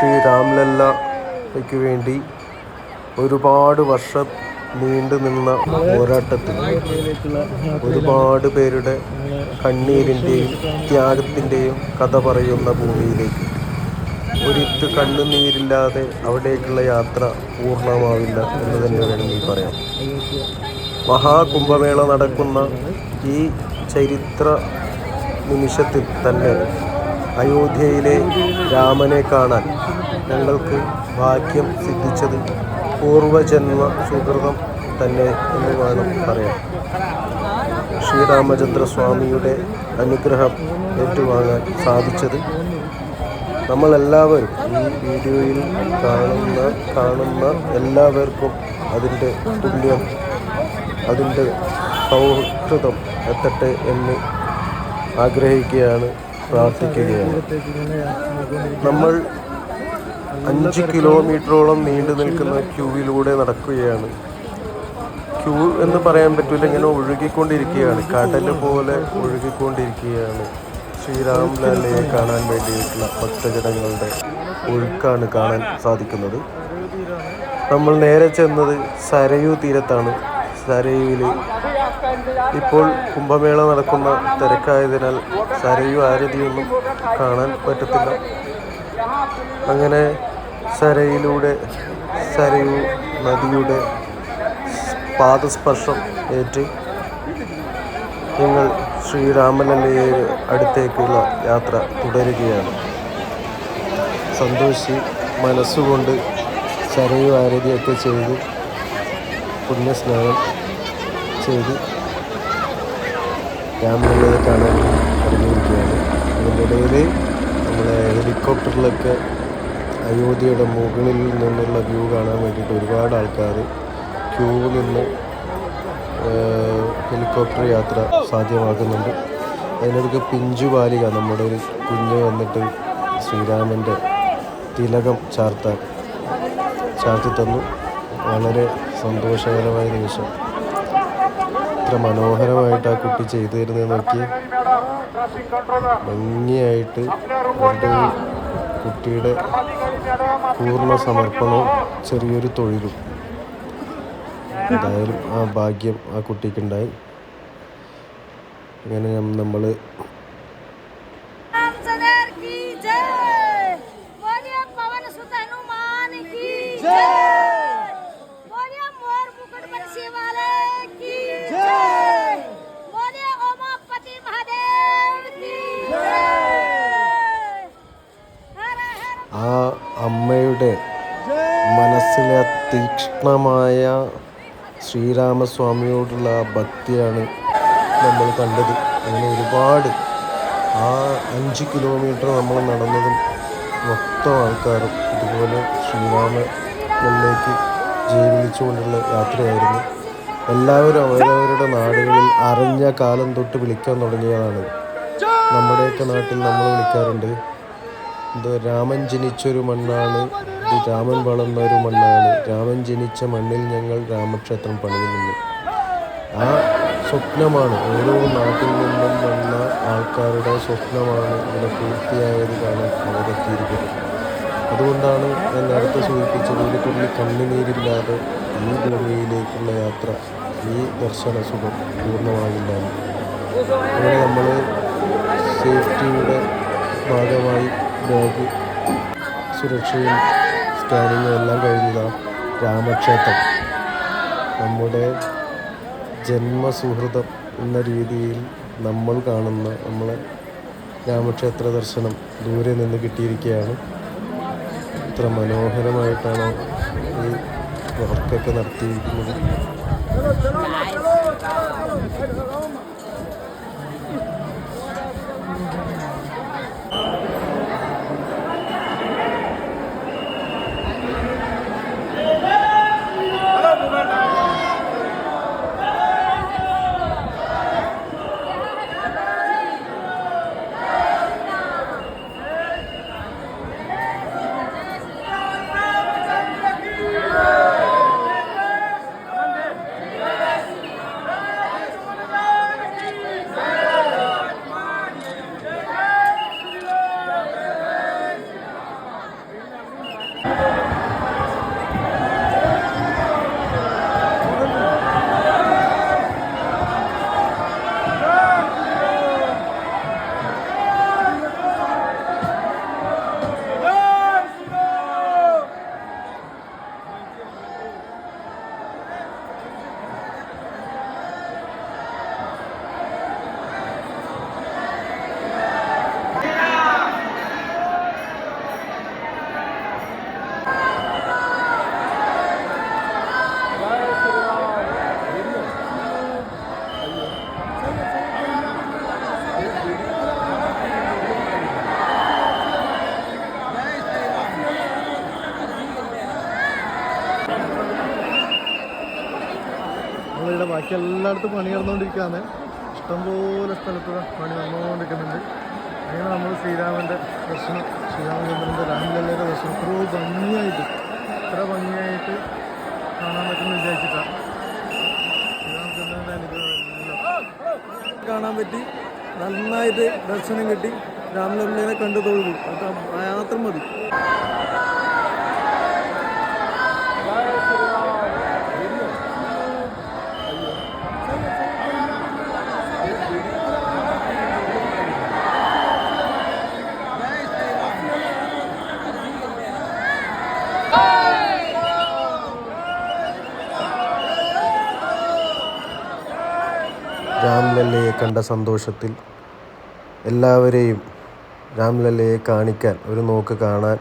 ശ്രീ രാംലല്ലയ്ക്ക് വേണ്ടി ഒരുപാട് വർഷം നീണ്ടു നിന്ന പോരാട്ടത്തിൽ ഒരുപാട് പേരുടെ കണ്ണീരിൻ്റെയും ത്യാഗത്തിൻ്റെയും കഥ പറയുന്ന ഭൂമിയിലേക്ക് ഒരിറ്റ് കണ്ണുനീരില്ലാതെ അവിടേക്കുള്ള യാത്ര പൂർണ്ണമാവില്ല എന്ന് തന്നെ വേണമെങ്കിൽ പറയാം. മഹാകുംഭമേള നടക്കുന്ന ഈ ചരിത്ര നിമിഷത്തിൽ തന്നെ അയോധ്യയിലെ രാമനെ കാണാൻ ഞങ്ങൾക്ക് ഭാഗ്യം സിദ്ധിച്ചത് പൂർവജന്മ സുഹൃതം തന്നെ എന്ന് വേണം പറയാം. ശ്രീരാമചന്ദ്രസ്വാമിയുടെ അനുഗ്രഹം ഏറ്റുവാങ്ങാൻ സാധിച്ചത് നമ്മളെല്ലാവരും ഈ വീഡിയോയിൽ കാണുന്ന എല്ലാവർക്കും അതിൻ്റെ തുല്യം, അതിൻ്റെ സൗഹൃദം എത്തട്ടെ എന്ന് ആഗ്രഹിക്കുകയാണ്, പ്രാർത്ഥിക്കുകയാണ്. നമ്മൾ 5 കിലോമീറ്ററോളം നീണ്ടു നിൽക്കുന്ന ക്യൂവിലൂടെ നടക്കുകയാണ്. ക്യൂ എന്ന് പറയാൻ പറ്റില്ല, ഇങ്ങനെ ഒഴുകിക്കൊണ്ടിരിക്കുകയാണ്, കടൽ പോലെ ഒഴുകിക്കൊണ്ടിരിക്കുകയാണ്. ശ്രീരാംലല്ലയെ കാണാൻ വേണ്ടിയിട്ടുള്ള ഭക്തജനങ്ങളുടെ ഒഴുക്കാണ് കാണാൻ സാധിക്കുന്നത്. നമ്മൾ നേരെ ചെന്നത് സരയൂ തീരത്താണ്. സരയൂവിൽ ഇപ്പോൾ കുംഭമേള നടക്കുന്ന തിരക്കായതിനാൽ സരയൂ ആരതിയൊന്നും കാണാൻ പറ്റത്തില്ല. അങ്ങനെ സരയൂ നദിയുടെ പാദസ്പർശം ഏറ്റ് ഞങ്ങൾ ശ്രീരാമലല്ലയെ അടുത്തേക്കുള്ള യാത്ര തുടരുകയാണ്. സന്തോഷി മനസ്സുകൊണ്ട് സരയൂ ആരതിയൊക്കെ ചെയ്ത് പുണ്യസ്നാനം ചെയ്ത് രാമലല്ലയെ കാണാൻ ഇറങ്ങിയിരിക്കുകയാണ്. അതിൻ്റെ ഇടയിൽ നമ്മളെ ഹെലികോപ്റ്ററിലൊക്കെ അയോധ്യയുടെ മുകളിൽ നിന്നുള്ള വ്യൂ കാണാൻ വേണ്ടിയിട്ട് ഒരുപാട് ആൾക്കാർ ക്യൂ നിന്ന് ഹെലികോപ്റ്റർ യാത്ര സാധ്യമാക്കുന്നുണ്ട്. അതിനൊക്കെ പിഞ്ചു ബാലിക നമ്മുടെ ഒരു കുഞ്ഞ് വന്നിട്ട് ശ്രീരാമൻ്റെ തിലകം ചാർത്തി തന്നു. വളരെ സന്തോഷകരമായ നിമിഷം. ഇത്ര മനോഹരമായിട്ട് ആ കുട്ടി ചെയ്തു തരുന്നത് നോക്കി, ഭംഗിയായിട്ട് അവരുടെ കുട്ടിയുടെ പൂർണ്ണ സമർപ്പണവും ചെറിയൊരു തൊഴിലും. എന്തായാലും ആ ഭാഗ്യം ആ കുട്ടിക്കുണ്ടായി. അങ്ങനെ നമ്മൾ ആ അമ്മയുടെ മനസ്സിലെ തീക്ഷ്ണമായ ശ്രീരാമസ്വാമിയോടുള്ള ആ ഭക്തിയാണ് നമ്മൾ കണ്ടത്. അങ്ങനെ ഒരുപാട് ആ 5 കിലോമീറ്റർ നമ്മൾ നടന്നതും മൊത്തം ആൾക്കാരും ഇതുപോലെ ശ്രീരാമനിലേക്ക് ജീവിച്ചുകൊണ്ടുള്ള യാത്രയായിരുന്നു. എല്ലാവരും അവരവരുടെ നാടുകളിൽ അറിഞ്ഞ കാലം തൊട്ട് വിളിക്കാൻ തുടങ്ങിയതാണ്. നമ്മുടെയൊക്കെ നാട്ടിൽ നമ്മൾ വിളിക്കാറുണ്ട്, രാമൻ ജനിച്ചൊരു മണ്ണാണ്, ഇത് രാമൻ വളർന്ന ഒരു മണ്ണാണ്, രാമൻ ജനിച്ച മണ്ണിൽ ഞങ്ങൾ രാമക്ഷേത്രം പണിയുന്നു. ആ സ്വപ്നമാണ് ഓരോ നാട്ടിൽ നിന്നും വന്ന ആൾക്കാരുടെ സ്വപ്നമാണ് ഇവിടെ പൂർത്തിയായത് കാണാൻ അവരെത്തിയിരിക്കുന്നത്. അതുകൊണ്ടാണ് ഞാൻ നേരത്തെ സൂചിപ്പിച്ചത്, ഒരു തുള്ളി കണ്ണുനീരില്ലാതെ ഈ ഭൂമിയിലേക്കുള്ള യാത്ര, ഈ ദർശന സുഖം പൂർണ്ണമാകില്ല. അങ്ങനെ നമ്മൾ സേഫ്റ്റിയുടെ ഭാഗമായി ബാഗ് സുരക്ഷയും സ്കാനിങ്ങും എല്ലാം കഴിഞ്ഞതാണ്. രാമക്ഷേത്രം നമ്മുടെ ജന്മസുഹൃതം എന്ന രീതിയിൽ നമ്മൾ കാണുന്ന നമ്മളെ രാമക്ഷേത്ര ദർശനം ദൂരെ നിന്ന് കിട്ടിയിരിക്കുകയാണ്. ഇത്ര മനോഹരമായിട്ടാണ് ഈ വർക്കൊക്കെ നടത്തിയിരിക്കുന്നത്. ബാക്കി എല്ലായിടത്തും പണി നടന്നുകൊണ്ടിരിക്കുകയാണ്. ഇഷ്ടംപോലെ സ്ഥലത്ത് പണി നടന്നുകൊണ്ടിരിക്കുന്നുണ്ട്. അങ്ങനെ നമ്മൾ ശ്രീരാമൻ്റെ ദർശനം, ശ്രീരാമചന്ദ്രൻ്റെ രാമലല്ലയുടെ ദർശനം ഇത്ര ഭംഗിയായിട്ട് കാണാൻ പറ്റുമെന്ന് വിചാരിച്ചിട്ടാണ്. ശ്രീരാമചന്ദ്രൻ്റെ അനുഗ്രഹം കാണാൻ പറ്റി, നന്നായിട്ട് ദർശനം കിട്ടി, രാമലല്ലനെ കണ്ടു തൊഴുതു. അത് മാത്രം മതി. രാംലല്ലയെ കണ്ട സന്തോഷത്തിൽ എല്ലാവരെയും രാംലല്ലയെ കാണിക്കാൻ, ഒരു നോക്ക് കാണാൻ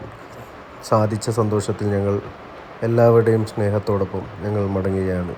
സാധിച്ച സന്തോഷത്തിൽ ഞങ്ങൾ എല്ലാവരുടെയും സ്നേഹത്തോടൊപ്പം ഞങ്ങൾ മടങ്ങുകയാണ്.